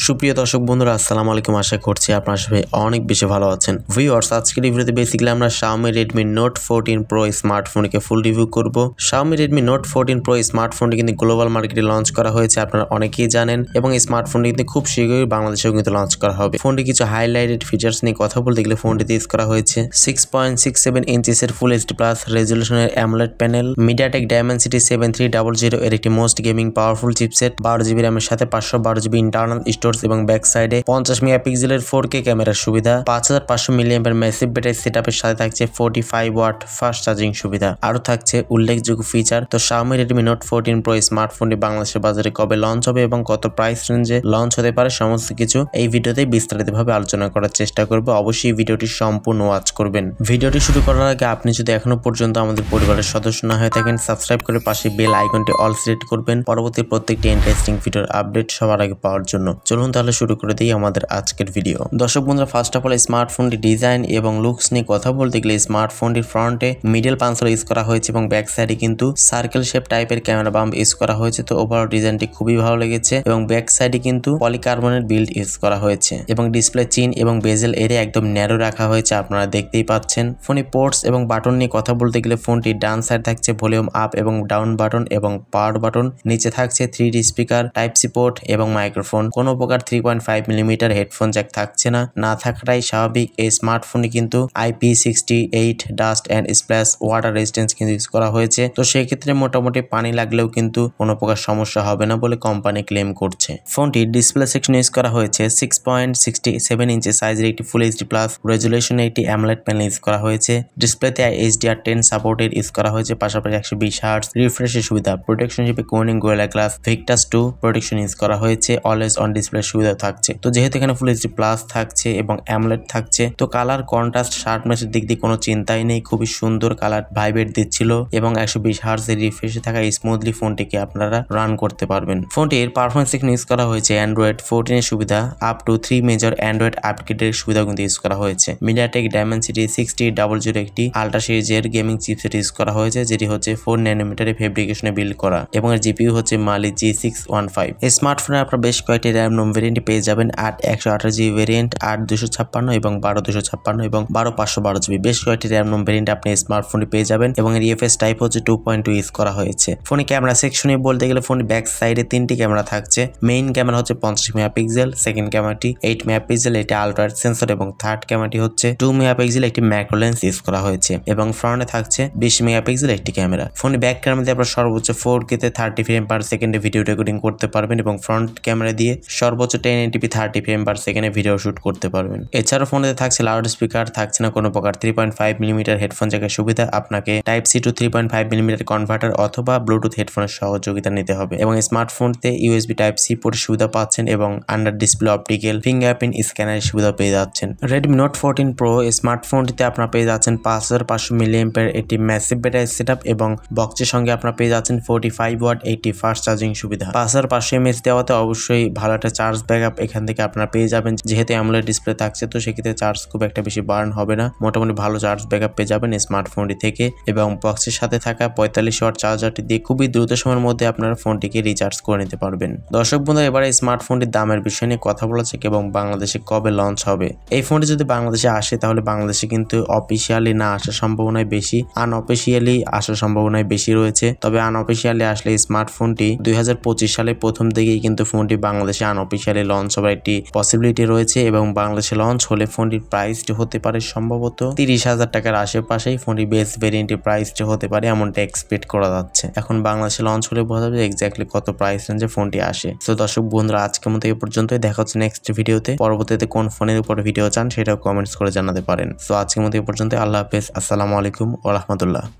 সুপ্রিয় দর্শক বন্ধুরা আসসালামু আলাইকুম, আশা করছি আপনারা সবাই অনেক বেশি ভালো আছেন। ভিউয়ার্স, আজকের ভিডিওতে বেসিক্যালি আমরা Xiaomi Redmi Note 14 Pro স্মার্টফোনকে ফুল রিভিউ করব। Xiaomi Redmi Note 14 Pro স্মার্টফোনটি কিন্তু গ্লোবাল মার্কেটে লঞ্চ করা হয়েছে, আপনারা অনেকেই জানেন, এবং এই স্মার্টফোনটি কিন্তু খুব শীঘ্রই বাংলাদেশেও কিন্তু লঞ্চ করা হবে। ফোনটি কিছু হাইলাইটেড ফিচার্স নিয়ে কথা বলতে গেলে ফোনটিতে ইউজ করা হয়েছে 6.67 ইঞ্চিসের ফুল এইচডি প্লাস রেজলিউশনের অ্যামোলেড প্যানেল, মিডিয়াটেক Dimensity 7300 এর একটি most gaming powerful chipset, 12GB র্যামের সাথে 512GB ইন্টারনাল স্টোরেজ এবং ব্যাক সাইডে 50 মেগাপিক্সেলের 4K ক্যামেরার সুবিধা, 5500 মিলিঅ্যাম্পিয়ার ম্যাসিভ ব্যাটারি সেটআপের সাথে থাকছে 45 ওয়াট ফাস্ট চার্জিং সুবিধা। আরো থাকছে উল্লেখযোগ্য ফিচার। তো Xiaomi Redmi Note 14 Pro স্মার্টফোনটি বাংলাদেশের বাজারে কবে লঞ্চ হবে এবং কত প্রাইস রেঞ্জে লঞ্চ হতে পারে সমস্ত কিছু এই ভিডিওতে বিস্তারিতভাবে আলোচনা করার চেষ্টা করব। অবশ্যই ভিডিওটি সম্পূর্ণ ওয়াচ করবেন। ভিডিওটি শুরু করার আগে আপনি যদি এখনো পর্যন্ত আমাদের পরিবারের সদস্য না হয়ে থাকেন, সাবস্ক্রাইব করে পাশে বেল আইকনটি অল সিলেক্ট করবেন পরবর্তী প্রত্যেকটি ইন্টারেস্টিং ভিডিওর আপডেট সবার আগে পাওয়ার জন্য। চলুন তাহলে শুরু করে দিই আমাদের আজকের ভিডিও। দর্শক বন্ধুরা, ফার্স্ট অফ অল স্মার্টফোনটি ডিজাইন এবং লুকস নিয়ে কথা বলতে গেলে স্মার্টফোনটির ফ্রন্টে মিডল পাঞ্চল ইউজ করা হয়েছে এবং ব্যাক সাইডে কিন্তু সার্কেল শেপ টাইপের ক্যামেরা বাম্প ইউজ করা হয়েছে। তো ওভারঅল ডিজাইনটি খুবই ভালো লেগেছে এবং ব্যাক সাইডে কিন্তু পলিকার্বনেট বিল্ড ইউজ করা হয়েছে এবং ডিসপ্লে চিন এবং বেজেল এরিয়া একদম ন্যারো রাখা হয়েছে, আপনারা দেখতেই পাচ্ছেন। ফোনে পোর্টস এবং বাটন নিয়ে কথা বলতে গেলে ফোনটি ডান সাইড থাকছে ভলিউম আপ এবং ডাউন বাটন এবং পাওয়ার বাটন, নিচে থাকছে 3D speaker, type C port এবং মাইক্রোফোন। কোনো প্রকার 3.5 মিলিমিটার হেডফোন জ্যাক থাকছে না থাকাটাই স্বাভাবিক। এই স্মার্টফোনে কিন্তু IP68 dust and splash water resistance কিন্তু ইউজ করা হয়েছে। তো সেক্ষেত্রে মোটামুটি পানি লাগলেও কিন্তু কোনো প্রকার সমস্যা হবে না বলে কোম্পানি ক্লেম করছে। ফোনটি ডিসপ্লে সেকশন ইউজ করা হয়েছে 6.67 ইঞ্চি সাইজের একটি ফুল এইচডি প্লাস রেজুলেশনের একটি অ্যামোলেড প্যানেল ইউজ করা হয়েছে। ডিসপ্লেতে HDR10 সাপোর্টেড ইউজ করা হয়েছে, পাশাপাশি 120 হার্টজ রিফ্রেশের সুবিধা, প্রোটেকশন হিসেবে Corning gorilla glass Victus 2 protection use করা হয়েছে, অলওয়েজ অন ডিসপ্লে সুবিধা থাকছে। তো যেহেতু এখানে ফুল এইচডি প্লাস থাকছে এবং অ্যামোলেড থাকছে, তো কালার কন্ট্রাস্ট শার্পনেসের দিক দিয়ে কোনো চিন্তাই নেই, খুবই সুন্দর কালার ভাইব্রেট দিচ্ছিল এবং 120 হার্টজ এর রিফ্রেশে থাকা স্মুথলি ফোনটিকে আপনারা রান করতে পারবেন। ফোনটির পারফরমেন্স ইউজ করা হয়েছে অ্যান্ড্রয়েড 14 এর সুবিধা, আপ টু 3 মেজর অ্যান্ড্রয়েড আপগ্রেডের সুবিধা কিন্তু ইউজ করা হয়েছে। মিডিয়াটেক Dimensity 6000 একটি আল্ট্রা সিরিজের গেমিং চিপসেট ইউজ করা হয়েছে, যেটি হচ্ছে 4 ন্যানোমিটারের ফেব্রিকেশনে বিল্ড করা এবং এর জিপিইউ হচ্ছে Mali G615। এই স্মার্টফোনে আপনারা বেশ কয়েকটি র্যাম রোম ভেরিয়েন্ট পেয়ে যাবেন, 8/128GB ভেরিয়েন্ট, 8/256 এবং 12/256 এবং 12/512GB বেশ কয়েকটি র্যাম রোম ভেরিয়েন্ট আপনি স্মার্টফোনে পেয়ে যাবেন এবং এর ইএফএস টাইপ হচ্ছে 2.2 ইউজ করা হয়েছে। ফোনে ক্যামেরা সেকশনে বলতে গেলে ফোনের ব্যাক সাইডে 3টি ক্যামেরা থাকছে। মেইন ক্যামেরা হচ্ছে 50 মেগাপিক্সেল, সেকেন্ড ক্যামেরাটি 8 মেগাপিক্সেল, এটি আলট্রা সেন্সর, এবং থার্ড ক্যামেরাটি হচ্ছে 2 মেগাপিক্সেল একটি ম্যাক্রো লেন্স ইউজ করা হয়েছে এবং ফ্রন্টে থাকছে 20 মেগাপিক্সেল একটি ক্যামেরা। ফোনে ব্যাক ক্যামেরা দিয়ে আপনারা সর্বোচ্চ 4K তে 30 ফ্রেম পার সেকেন্ডে ভিডিও রেকর্ডিং করতে পারবেন এবং ফ্রন্ট ক্যামেরা দিয়ে সর্বোচ্চ 1080p 30 ফ্রেম পার সেকেন্ডে ভিডিও শুট করতে পারবেন। এছাড়াও ফোনেতে থাকছে লাউড স্পিকার, থাকছে না কোনো প্রকার 3.5 মিলিমিটার হেডফোন জ্যাকের সুবিধা, আপনাকে type C to 3.5 millimetre converter অথবা ব্লুটুথ হেডফোনের সহযোগিতা নিতে হবে এবং স্মার্টফোনতে USB টাইপ সি পোর্টের সুবিধা পাচ্ছেন এবং আন্ডার ডিসপ্লে অপটিক্যাল ফিঙ্গারপ্রিন্ট স্ক্যানারের সুবিধা পেয়ে যাচ্ছেন। Redmi Note 14 Pro স্মার্টফোনটিতে আপনারা পেয়ে যাচ্ছেন 5500 মিলিঅ্যাম্পিয়ার একটি ম্যাসিভ ব্যাটারি সেটআপ এবং বক্সের সঙ্গে আপনারা পেয়ে যাচ্ছেন 45 ওয়াট একটি ফাস্ট চার্জিং সুবিধা। 5500 mAh দেওয়াতে অবশ্যই ভালো একটা চার্জ ব্যাকআপ এখান থেকে আপনারা পেয়ে যাবেন, যেহেতু অ্যামোলেড ডিসপ্লে থাকছে তো সেক্ষেত্রে চার্জ খুব একটা বেশি বার্ন হবে না, মোটামুটি ভালো চার্জ ব্যাকআপ পেয়ে যাবেন স্মার্টফোনটি থেকে এবং বক্সের সাথে থাকা 45 ওয়াট চার্জারটি দিয়ে খুবই দ্রুত সময়ের মধ্যে আপনারা ফোনটিকে রিচার্জ করে নিতে পারবেন। দর্শক বন্ধুরা, এবারে স্মার্টফোনটির দামের বিষয় নিয়ে কথা বলা যাক এবং বাংলাদেশে কবে লঞ্চ হবে। এই ফোনটি যদি বাংলাদেশে আসে তাহলে বাংলাদেশে কিন্তু অফিসিয়ালি না আসার সম্ভাবনাই বেশি, আনঅফিসিয়ালি আসার সম্ভাবনাই বেশি রয়েছে। তবে আনঅফিসিয়ালি আসলে স্মার্টফোনটি 2025 সালের প্রথম দিকেই কিন্তু ফোনটি বাংলাদেশে আনঅফিসিয়ালি লঞ্চ হবার একটি পসিবিলিটি রয়েছে এবং বাংলাদেশে লঞ্চ হলে ফোনটির প্রাইসটি হতে পারে সম্ভবত 30,000 টাকার আশেপাশেই ফোনটি বেস ভেরিয়েন্টের প্রাইসটি হতে পারে এমনটা এক্সপেক্ট করা যাচ্ছে। এখন বাংলাদেশে লঞ্চ হলে বোঝা যাবে এক্স্যাক্টলি কত প্রাইস রেঞ্জে ফোনটি আসে। তো দর্শক বন্ধুরা, আজকের মতো এই পর্যন্তই, দেখা হচ্ছে নেক্সট ভিডিওতে। পরবর্তীতে কোন ফোনের উপর ভিডিও চান সেটাও কমেন্টস করে জানাতে পারেন। তো আজকের মতো এই পর্যন্ত, আল্লাহ হাফেজ, আসসালামু আলাইকুম ওয়া রাহমাতুল্লাহ।